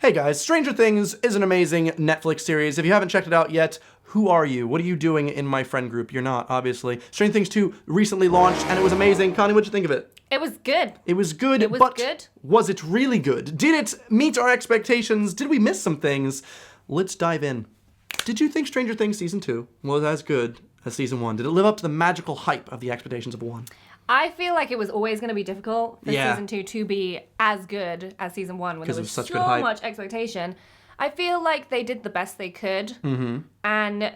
Hey guys, Stranger Things is an amazing Netflix series. If you haven't checked it out yet, who are you? What are you doing in my friend group? You're not, obviously. Stranger Things 2 recently launched and it was amazing. Connie, what'd you think of it? It was good. It was good, but was it really good? Did it meet our expectations? Did we miss some things? Let's dive in. Did you think Stranger Things Season 2 was as good as Season 1? Did it live up to the magical hype of the expectations of 1? I feel like it was always going to be difficult for Season 2 to be as good as Season 1 when there was such so good hype. much expectation. I feel like they did the best they could. And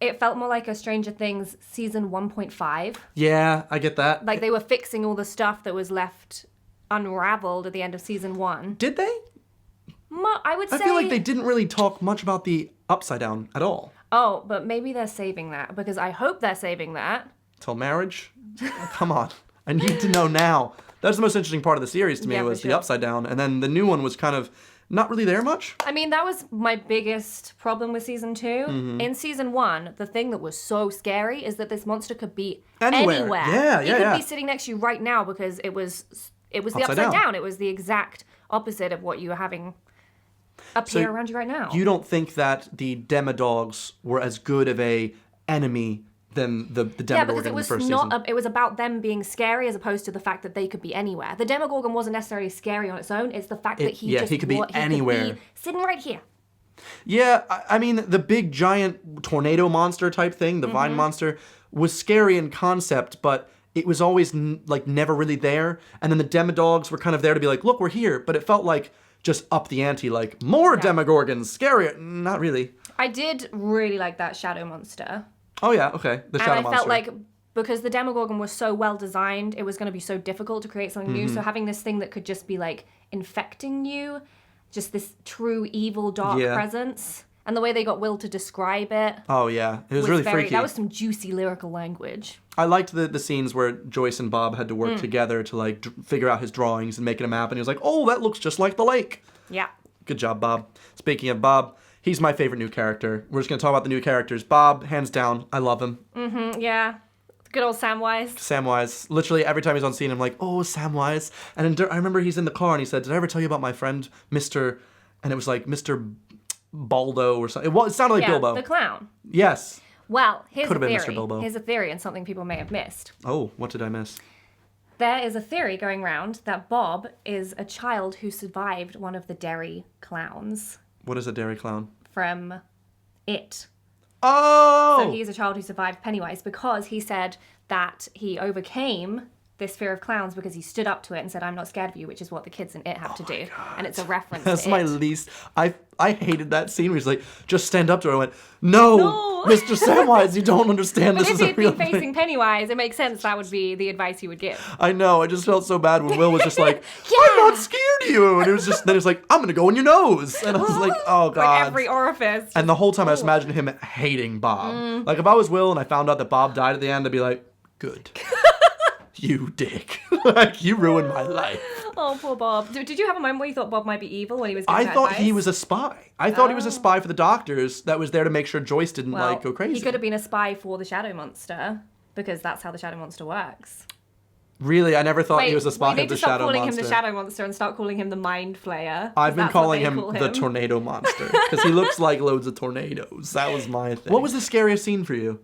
it felt more like a Stranger Things Season 1.5. Yeah, I get that. Like they were fixing all the stuff that was left unraveled at the end of Season 1. Did they? I would say... I feel like they didn't really talk much about the Upside Down at all. Oh, but maybe they're saving that, because I hope they're saving that. Till marriage? Oh, come on. I need to know now. That's the most interesting part of the series to me, was the Upside Down. And then the new one was kind of not really there much. I mean, that was my biggest problem with Season 2. In Season 1, the thing that was so scary is that this monster could be anywhere. Yeah, It could be sitting next to you right now because it was the Upside Down. It was the exact opposite of what you were having appear around you right now. You don't think that the Demodogs were as good of a enemy than the Demogorgon in the first season? It was about them being scary as opposed to the fact that they could be anywhere. The Demogorgon wasn't necessarily scary on its own. It's the fact that he could be anywhere. Could be sitting right here. Yeah, I mean, the big giant tornado monster type thing, the vine monster, was scary in concept, but it was always never really there. And then the Demodogs were kind of there to be like, look, we're here. But it felt like just up the ante, like more Demogorgons, scarier. Not really. I did really like that shadow monster. Oh yeah, okay. The shadow monster. And I felt like because the Demogorgon was so well designed, it was going to be so difficult to create something new. So having this thing that could just be like infecting you, just this true evil dark presence, and the way they got Will to describe it. Oh yeah, it was really freaky. That was some juicy lyrical language. I liked the scenes where Joyce and Bob had to work together to like figure out his drawings and make it a map, and he was like, "Oh, that looks just like the lake." Yeah. Good job, Bob. Speaking of Bob, he's my favorite new character. We're just going to talk about the new characters. Bob, hands down, I love him. Yeah. Good old Samwise. Samwise. Literally every time he's on scene, I'm like, oh, Samwise. And I remember he's in the car and he said, did I ever tell you about my friend, Mr. And it was like Mr. Baldo or something. It sounded like Bilbo. The clown. Yes. Well, here's a theory. Mr. Bilbo. Here's a theory and something people may have missed. Oh, what did I miss? There is a theory going around that Bob is a child who survived one of the Derry clowns. What is a Derry clown? From It. Oh! So he's a child who survived Pennywise because he said that he overcame this fear of clowns because he stood up to it and said, I'm not scared of you, which is what the kids in It have to do. God. And it's a reference That's to my It. least... I hated that scene where he's like, just stand up to her. I went, no! Mr. Samwise, you don't understand. This is a real thing. But if he'd been facing Pennywise, it makes sense that would be the advice he would give. I know. I just felt so bad when Will was just like, I'm not scared of you. And it was just, then it's like, I'm going to go in your nose. And I was like, oh, God. Like every orifice. And the whole time I was imagining him hating Bob. Like if I was Will and I found out that Bob died at the end, I'd be like, good. You dick. Like, you ruined my life. Oh, poor Bob. Did you have a moment where you thought Bob might be evil when he was giving that thought advice? he was a spy. I thought he was a spy for the doctors that was there to make sure Joyce didn't, go crazy. He could have been a spy for the Shadow Monster, because that's how the Shadow Monster works. Really? I never thought he was a spy of the Shadow Monster. We need to stop calling him the Shadow Monster and start calling him the Mind Flayer. I've been calling him the Tornado Monster, because he looks like loads of tornadoes. That was my thing. What was the scariest scene for you?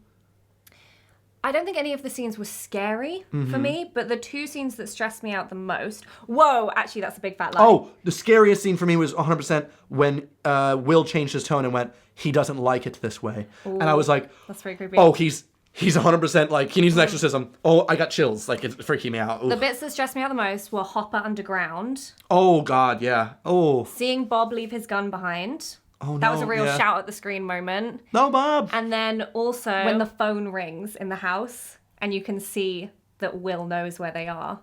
I don't think any of the scenes were scary for me, but the two scenes that stressed me out the most... Whoa, actually, that's a big fat lie. Oh, the scariest scene for me was 100% when Will changed his tone and went, he doesn't like it this way. Ooh, and I was like, that's very creepy. Oh, he's 100% like, he needs an exorcism. Oh, I got chills. Like, it's freaking me out. Oof. The bits that stressed me out the most were Hopper underground. Oh, God, yeah. Oh. Seeing Bob leave his gun behind. Oh, no, that was a real shout at the screen moment. No, Bob. And then also when the phone rings in the house and you can see that Will knows where they are.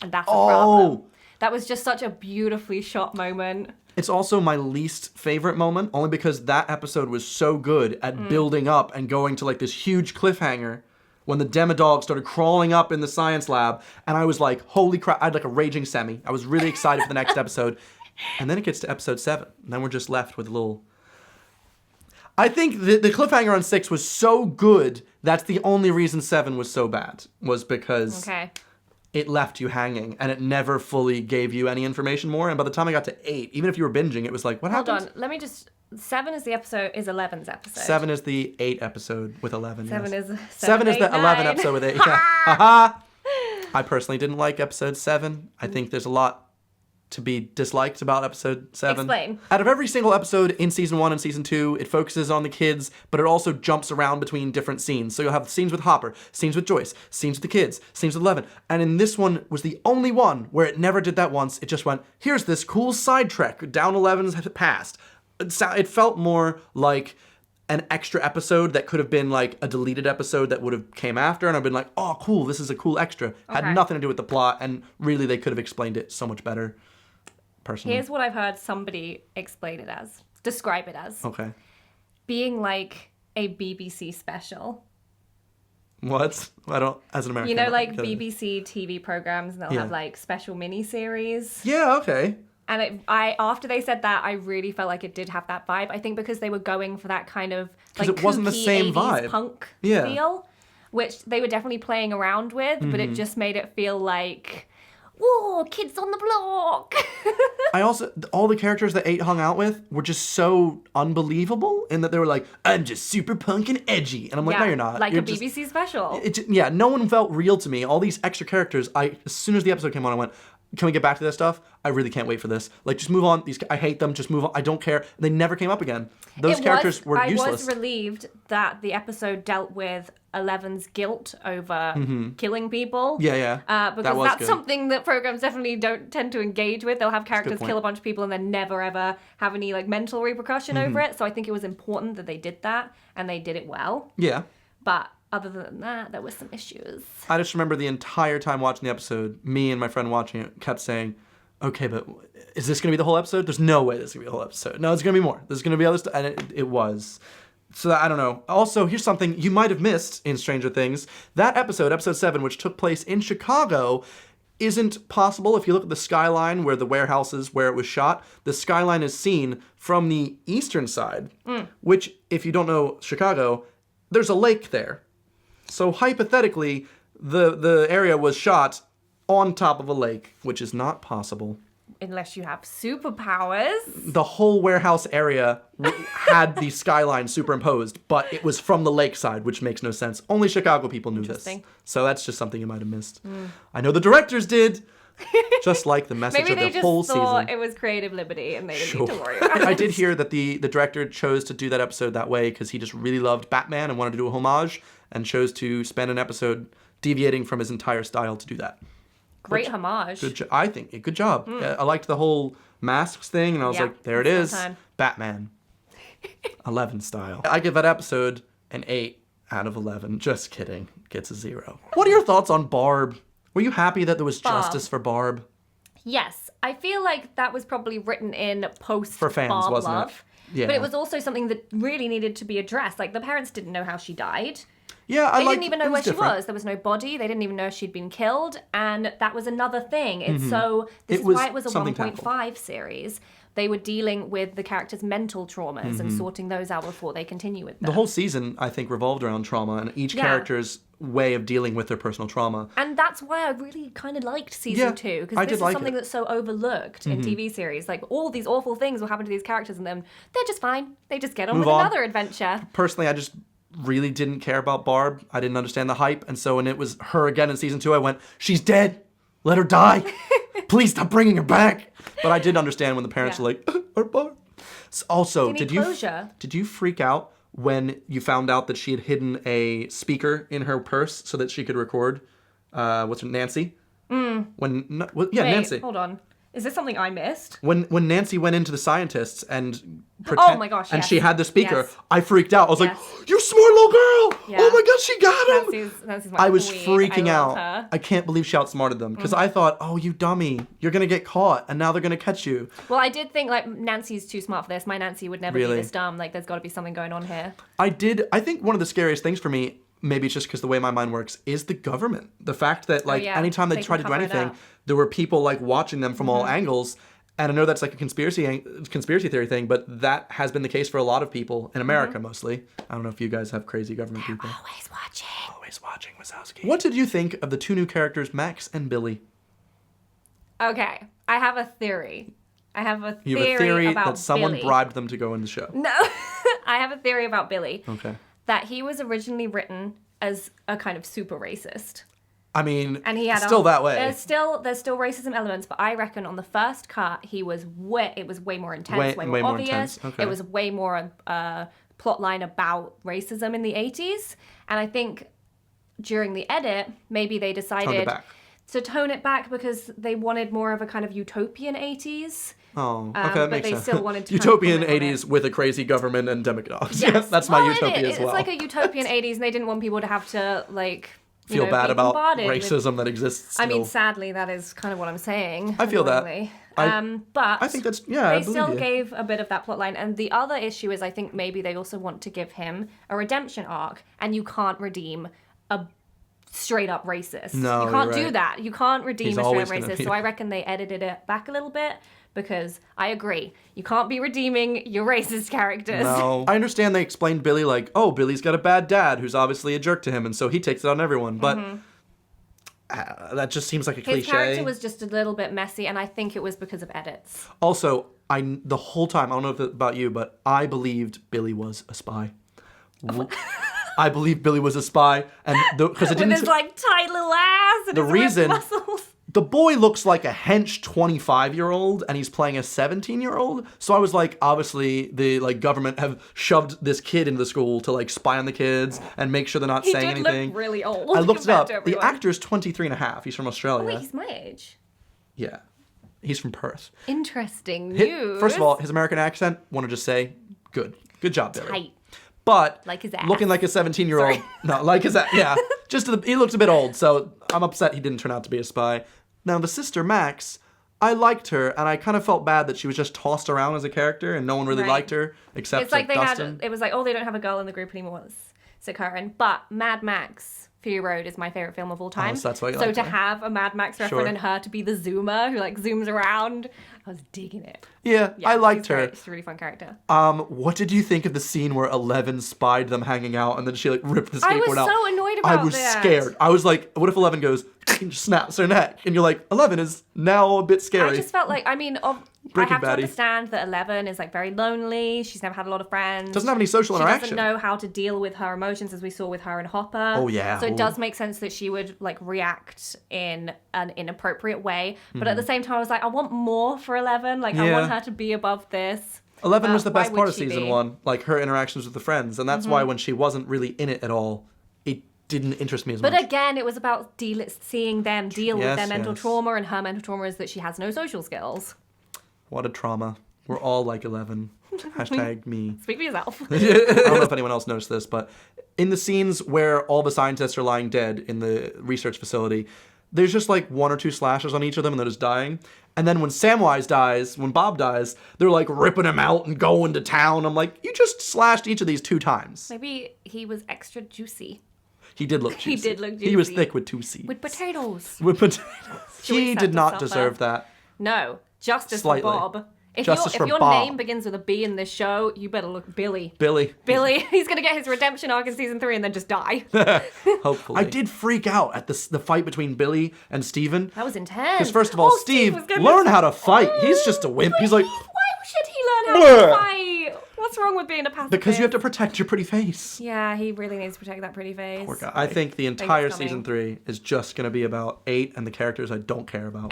And that's a problem. That was just such a beautifully shot moment. It's also my least favorite moment, only because that episode was so good at building up and going to like this huge cliffhanger when the Demodog started crawling up in the science lab. And I was like, holy crap, I had like a raging semi. I was really excited for the next episode. And then it gets to episode 7. And then we're just left with a little... I think the cliffhanger on 6 was so good, that's the only reason 7 was so bad. Was because it left you hanging, and it never fully gave you any information more. And by the time I got to 8, even if you were binging, it was like, what happened? Hold on, let me just... 7 is the episode, is 11's episode. 7 is the 8 episode with 11, 7 yes. is 7 is the 9. 11 episode with 8. Yeah. Ha-ha! I personally didn't like episode 7. I think there's a lot to be disliked about episode 7. Explain. Out of every single episode in season 1 and season 2, it focuses on the kids, but it also jumps around between different scenes. So you'll have scenes with Hopper, scenes with Joyce, scenes with the kids, scenes with Eleven. And in this one was the only one where it never did that once. It just went, here's this cool side trek down Eleven's past. It felt more like an extra episode that could have been like a deleted episode that would have came after, and I've been like, oh cool, this is a cool extra. Had nothing to do with the plot, and really they could have explained it so much better. Personally. Here's what I've heard somebody describe it as. Okay. Being like a BBC special. What? I don't, as an American. You know, like BBC TV programs, and they'll have like special mini-series. Yeah, okay. And after they said that, I really felt like it did have that vibe. I think because they were going for that kind of like it wasn't the kooky same 80s vibe. punk feel, which they were definitely playing around with, but it just made it feel like, whoa, kids on the block. All the characters that 8 hung out with were just so unbelievable in that they were like, I'm just super punk and edgy. And I'm like, no, you're not. Like you're a BBC special. No one felt real to me. All these extra characters, as soon as the episode came on, I went, can we get back to this stuff? I really can't wait for this. Like, just move on. I hate them. Just move on. I don't care. They never came up again. Those characters were useless. I was relieved that the episode dealt with Eleven's guilt over killing people. Yeah. Because that's good. something that programs definitely don't tend to engage with. They'll have characters kill a bunch of people and then never ever have any like mental repercussion over it. So I think it was important that they did that, and they did it well. Yeah. But other than that, there were some issues. I just remember the entire time watching the episode, me and my friend watching it kept saying, okay, but is this going to be the whole episode? There's no way this is going to be the whole episode. No, it's going to be more. There's going to be other stuff. And it was. So I don't know. Also, here's something you might have missed in Stranger Things. That episode 7, which took place in Chicago, isn't possible. If you look at the skyline where the warehouse is, where it was shot, the skyline is seen from the eastern side, which, if you don't know Chicago, there's a lake there. So hypothetically, the area was shot on top of a lake, which is not possible. Unless you have superpowers. The whole warehouse area had the skyline superimposed, but it was from the lakeside, which makes no sense. Only Chicago people knew this. So that's just something you might have missed. I know the directors did. Just like the message of the whole season. Maybe they just thought it was creative liberty and they didn't need to worry about it. I did hear that the director chose to do that episode that way because he just really loved Batman and wanted to do a homage and chose to spend an episode deviating from his entire style to do that. Great homage. I think. Good job. I liked the whole masks thing, and I was like, there it is. Batman. 11 style. I give that episode an 8 out of 11. Just kidding. Gets a 0. What are your thoughts on Barb? Were you happy that there was justice for Barb? Yes. I feel like that was probably written in post for fans, Barb wasn't love. It? Yeah. But it was also something that really needed to be addressed. Like, the parents didn't know how she died. Yeah, they didn't even know where she was. There was no body. They didn't even know she'd been killed. And that was another thing. It's so... This is why it was a 1.5 series. They were dealing with the characters' mental traumas and sorting those out before they continue with them. The whole season, I think, revolved around trauma and each character's way of dealing with their personal trauma. And that's why I really kind of liked season 2. Because this is something that's so overlooked in TV series. Like, all these awful things will happen to these characters and then they're just fine. They just get on with another adventure. Personally, I just really didn't care about Barb. I didn't understand the hype. And so when it was her again in season 2, I went, she's dead. Let her die. Please stop bringing her back. But I did understand when the parents were like, our Barb. So also, did you freak out when you found out that she had hidden a speaker in her purse so that she could record, Nancy? Nancy. Hold on. Is this something I missed? When Nancy went into the scientists and oh my gosh, and she had the speaker, I freaked out. I was like, "You smart little girl! Yeah. Oh my God, she got him!" Nancy's I was freaking out. Her. I can't believe she outsmarted them because I thought, "Oh, you dummy! You're gonna get caught, and now they're gonna catch you." Well, I did think like Nancy's too smart for this. My Nancy would never be this dumb. Like, there's got to be something going on here. I think one of the scariest things for me, maybe it's just because the way my mind works, is the government. The fact that anytime they try to do anything, there were people like watching them from all angles. And I know that's like a conspiracy theory thing, but that has been the case for a lot of people in America mostly. I don't know if you guys have crazy government people. Always watching. Nice watching, Wazowski. What did you think of the two new characters, Max and Billy? Okay, I have a theory. You have a theory about that someone Billy. bribed them to go in the show. No, I have a theory about Billy. Okay. That he was originally written as a kind of super racist. I mean, And he had it's still that way. There's still racism elements, but I reckon on the first cut it was way more intense, way more obvious. Intense. Okay. It was way more plot line about racism in the 80s. And I think during the edit, maybe they decided to tone it back because they wanted more of a kind of utopian 80s. Oh, okay, that makes sense. But they still wanted to utopian 80s with a crazy government and demagogues. Yes. That's my utopia as well. It's like a utopian 80s, and they didn't want people to have to, like, feel bad be about bombarded racism that exists still. I mean, sadly, that is kind of what I'm saying. I feel that. But I think that's, I they believe still you. gave a bit of that plot line. And the other issue is I think maybe they also want to give him a redemption arc, and you can't redeem a straight up racist. No, you can't you're do right. that. You can't redeem He's a straight always up gonna racist. be- So I reckon they edited it back a little bit because I agree. You can't be redeeming your racist characters. No. I understand they explained Billy like, oh, Billy's got a bad dad who's obviously a jerk to him, and so he takes it on everyone. But that just seems like a cliche. His character was just a little bit messy, and I think it was because of edits. Also, the whole time, I don't know if it's about you, but I believed Billy was a spy. I believed Billy was a spy, and because it didn't. With his like tight little ass and The his reason- muscles. The boy looks like a hench 25-year-old, and he's playing a 17-year-old. So I was like, obviously, the government have shoved this kid into the school to spy on the kids and make sure they're not saying He did anything. look really old. I looked it up. compared to The everyone. actor's 23 and a half. He's from Australia. Oh, wait, he's my age. Yeah. He's from Perth. Interesting news. First of all, his American accent, want to just say, good. Good job, Billy. Tight. But Like his ass. looking like a 17-year-old. Sorry. No, like his ass. Yeah. He looks a bit old, so I'm upset he didn't turn out to be a spy. Now, the sister, Max, I liked her, and I kind of felt bad that she was just tossed around as a character, and no one really Right. liked her, except It's like they Dustin. had. It was like, oh, they don't have a girl in the group anymore. So Karen. But Mad Max Fury Road is my favorite film of all time. so that's why you So like to her. have a Mad Max reference Sure. and her to be the zoomer who zooms around, I was digging it. Yeah, I liked she's her. great. She's a really fun character. What did you think of the scene where Eleven spied them hanging out, and then she ripped the skateboard I was out? so annoyed about I was that. scared. I was like, what if 11 goes and just snaps her neck? And you're like, 11 is now a bit scary. I just felt like, I mean, I Breaking have to Baddie. understand that 11 is very lonely. She's never had a lot of friends. Doesn't have any social She interaction. doesn't know how to deal with her emotions, as we saw with her and Hopper. Oh, yeah. So it Ooh. does make sense that she would react in an inappropriate way. But Mm-hmm. at the same time, I was like, I want more for 11. I Yeah. want her to be above this. 11 was the why best would part of she season be? 1, her interactions with the friends, and that's why when she wasn't really in it at all, it didn't interest me as But much. again, it was about seeing them deal with Yes, their mental yes. trauma, and her mental trauma is that she has no social skills. What a trauma. We're all like 11. Hashtag me. Speak for yourself. I don't know if anyone else noticed this, but in the scenes where all the scientists are lying dead in the research facility, there's just 1 or 2 slashes on each of them and they're just dying. And then when Samwise dies, when Bob dies, they're ripping him out and going to town. I'm like, you just slashed each of these 2 times. Maybe he was extra juicy. He did look juicy. He did look He was juicy. thick with 2 C's. With potatoes. With potatoes. Should we He set did this not up deserve there? that. No. Justice Slightly. for Bob. If Justice for your Bob. name begins with a B in this show, you better look Billy. Billy. Billy, he's going to get his redemption arc in season 3 and then just die. Hopefully. I did freak out at the fight between Billy and Steven. That was intense. Because first of all, Steve, was gonna- learn how to fight. He's just a wimp. He's like, Why should he learn how Bleh. to fight? What's wrong with being a pacifist? because you have to protect your pretty face. Yeah, he really needs to protect that pretty face. Poor guy. I think the entire coming. season 3 is just going to be about 8 and the characters I don't care about.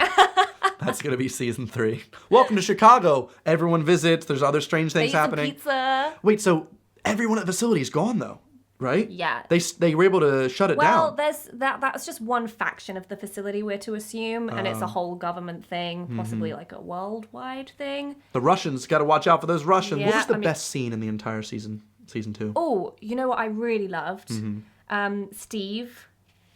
That's going to be season 3. Welcome to Chicago. Everyone visits. There's other strange They things eat some happening. pizza. Wait, so everyone at the facility is gone though, right? Yeah. They were able to shut it Well, down. there's that's just one faction of the facility we're to assume, and it's a whole government thing, possibly a worldwide thing. The Russians, got to watch out for those Russians. What Yeah, was the I mean- best scene in the entire season 2? Oh, you know what I really loved? Mm-hmm. Steve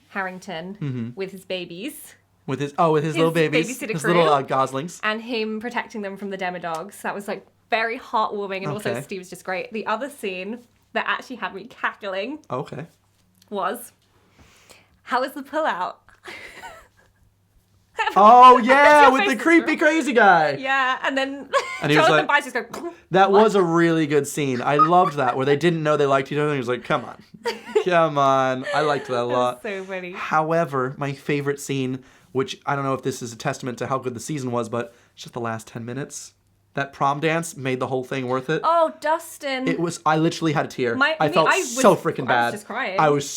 Harrington with his babies With his little babies, babysitter his crew. little goslings. and him protecting them from the demodogs. That was very heartwarming, and also Okay. Steve's just great. The other scene that actually had me cackling Okay. was, how was the pullout? Oh yeah, Your with face the is creepy real. crazy guy. Yeah, and then And he was Jonathan like- Pryce just go. That was a really good scene. I loved that where they didn't know they liked each other. And he was like, "Come on, come on." I liked that a lot. So funny. However, my favorite scene, which I don't know if this is a testament to how good the season was, but it's just the last 10 minutes. That prom dance made the whole thing worth it. Oh, Dustin. It was. I literally had a tear. I felt I was so freaking bad. I was just crying.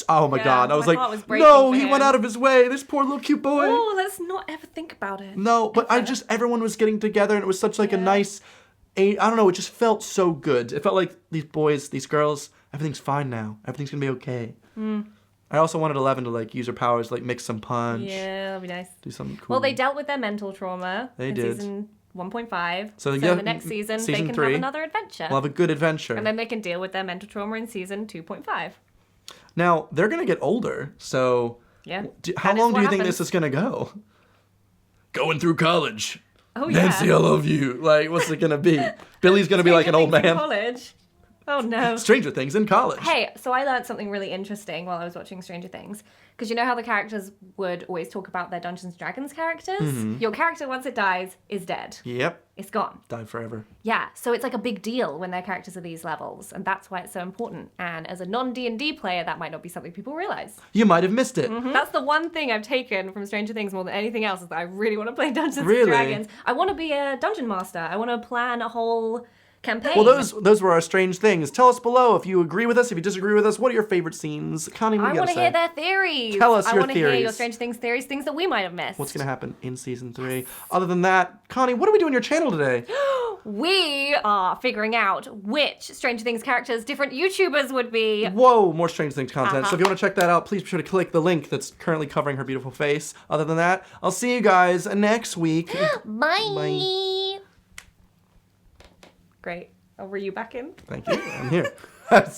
Oh my Yeah, god. I was my like, heart was breaking no, for he went him. out of his way. This poor little cute boy. Oh, let's not ever think about it. No, but everyone was getting together, and it was such like a nice. I don't know. It just felt so good. It felt like these boys, these girls, everything's fine now. Everything's gonna be okay. I also wanted 11 to like use her powers, like mix some punch. Yeah, that'd be nice. Do something cool. Well, they dealt with their mental trauma They in did. season 1.5. So, in yeah, the next season they season can 3, have another adventure. We'll have a good adventure. And then they can deal with their mental trauma in season 2.5. Now they're gonna get older, so Yeah. how That is long do what you think happens. this is gonna go? Going through college. Oh, yeah. Nancy, I love you. Like, what's it gonna be? Billy's gonna be like an old Stranger Things in man. college. Oh, no. Stranger Things in college. Hey, so I learned something really interesting while I was watching Stranger Things. Because you know how the characters would always talk about their Dungeons & Dragons characters? Mm-hmm. Your character, once it dies, is dead. Yep. It's gone. Die forever. Yeah, so it's like a big deal when their characters are these levels, and that's why it's so important. And as a non-D&D player, that might not be something people realize. You might have missed it. That's the one thing I've taken from Stranger Things more than anything else, is that I really want to play Dungeons Really? & Dragons. I want to be a dungeon master. I want to plan a whole campaign. Well, those were our strange things. Tell us below if you agree with us, if you disagree with us. What are your favorite scenes? Connie, what do I you want gotta to hear say? their theories. Tell us I your want to hear your theories. Stranger Things theories, things that we might have missed. What's gonna happen in season 3? Other than that, Connie, what are we doing on your channel today? We are figuring out which Stranger Things characters different YouTubers would be. Whoa, more Strange Things content. So if you want to check that out, please be sure to click the link that's currently covering her beautiful face. Other than that, I'll see you guys next week. Bye. Bye. Great. Oh, were you back in? Thank you. I'm here.